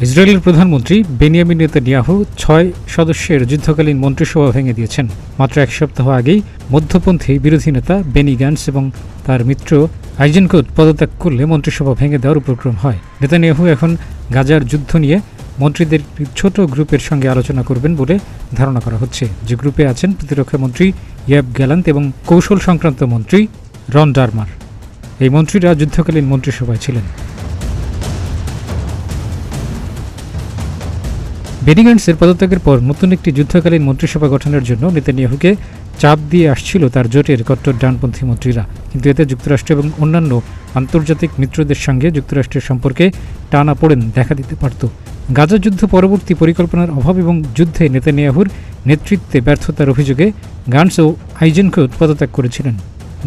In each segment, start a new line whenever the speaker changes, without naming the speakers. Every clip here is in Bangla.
ইসরায়েলের প্রধানমন্ত্রী বেনিয়ামিন নেতানিয়াহু ৬ সদস্যের যুদ্ধকালীন মন্ত্রিসভা ভেঙে দিয়েছেন। মাত্র এক সপ্তাহ আগেই মধ্যপন্থী বিরোধী নেতা বেনি গ্যান্টস এবং তার মিত্র আইজেনকোট পদত্যাগ করলে মন্ত্রিসভা ভেঙে দেওয়ার উপক্রম হয়। নেতানিয়াহু এখন গাজার যুদ্ধ নিয়ে মন্ত্রীদের ছোট গ্রুপের সঙ্গে আলোচনা করবেন বলে ধারণা করা হচ্ছে, যে গ্রুপে আছেন প্রতিরক্ষা মন্ত্রী ইয়াব গ্যালান্ত এবং কৌশল সংক্রান্ত মন্ত্রী রন ডারমার। এই মন্ত্রীরা যুদ্ধকালীন মন্ত্রিসভায় ছিলেন। বেনি গ্যান্টসের পদত্যাগের পর নতুন একটি যুদ্ধকালীন মন্ত্রিসভা গঠনের জন্য নেতানিয়াহুকে চাপ দিয়ে আসছিল তার জোটের কট্টর ডানপন্থী মন্ত্রীরা, কিন্তু এতে যুক্তরাষ্ট্র এবং অন্যান্য আন্তর্জাতিক মিত্রদের সঙ্গে যুক্তরাষ্ট্রের সম্পর্কে টানাপোড়েন দেখা দিতে পারত। গাজা যুদ্ধ পরবর্তী পরিকল্পনার অভাব এবং যুদ্ধে নেতানিয়াহুর নেতৃত্বে ব্যর্থতার অভিযোগে গান্টস ও আইজেনকোট পদত্যাগ করেছিলেন।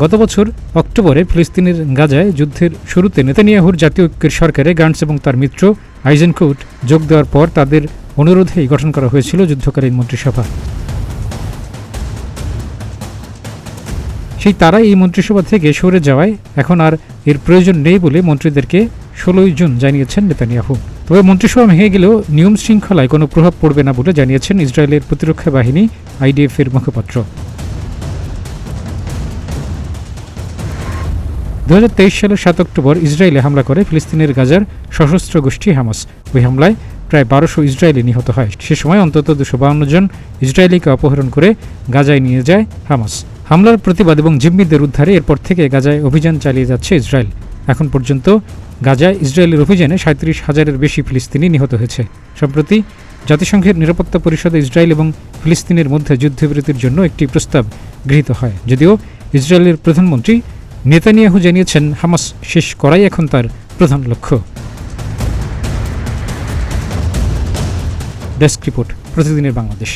গত বছর অক্টোবরে ফিলিস্তিনের গাজায় যুদ্ধের শুরুতে নেতানিয়াহুর জাতীয় ঐক্যের সরকারে গান্টস এবং তার মিত্র আইজেনকোট যোগ দেওয়ার পর তাদের অনুরোধেই গঠন করা হয়েছিল যুদ্ধকালীন মন্ত্রিসভা। সেই তারাই এই মন্ত্রিসভা থেকে সরে যাওয়ায় এখন আর এর প্রয়োজন নেই বলে মন্ত্রীদেরকে ১৬ জুন জানিয়েছেন নেতানিয়াহু। তবে মন্ত্রিসভা ভেঙে গেলেও নিয়ম শৃঙ্খলায় কোনো প্রভাব পড়বে না বলে জানিয়েছেন ইসরায়েলের প্রতিরক্ষা বাহিনী IDF এর মুখপাত্র। ২০২৩ সালের ৭ অক্টোবর ইসরায়েলে হামলা করে ফিলিস্তিনের গাজার সশস্ত্র গোষ্ঠী হামাস। ওই হামলায় প্রায় ১২০০ ইসরায়েলি নিহত হয়। সে সময় অন্তত ২৫২ জন ইসরায়েলিকে অপহরণ করে গাজায় নিয়ে যায় হামাস। হামলার প্রতিবাদ এবং জিম্মিদের উদ্ধারে এরপর থেকে গাজায় অভিযান চালিয়ে যাচ্ছে ইসরায়েল। এখন পর্যন্ত গাজায় ইসরায়েলের অভিযানে ৩৭,০০০-এর বেশি ফিলিস্তিনি নিহত হয়েছে। সম্প্রতি জাতিসংঘের নিরাপত্তা পরিষদে ইসরায়েল এবং ফিলিস্তিনের মধ্যে যুদ্ধবিরতির জন্য একটি প্রস্তাব গৃহীত হয়, যদিও ইসরায়েলের প্রধানমন্ত্রী নেতানিয়াহু জানিয়েছেন হামাস শেষ করাই এখন তার প্রধান লক্ষ্য। ডেস্ক রিপোর্ট, প্রতিদিনের বাংলাদেশ।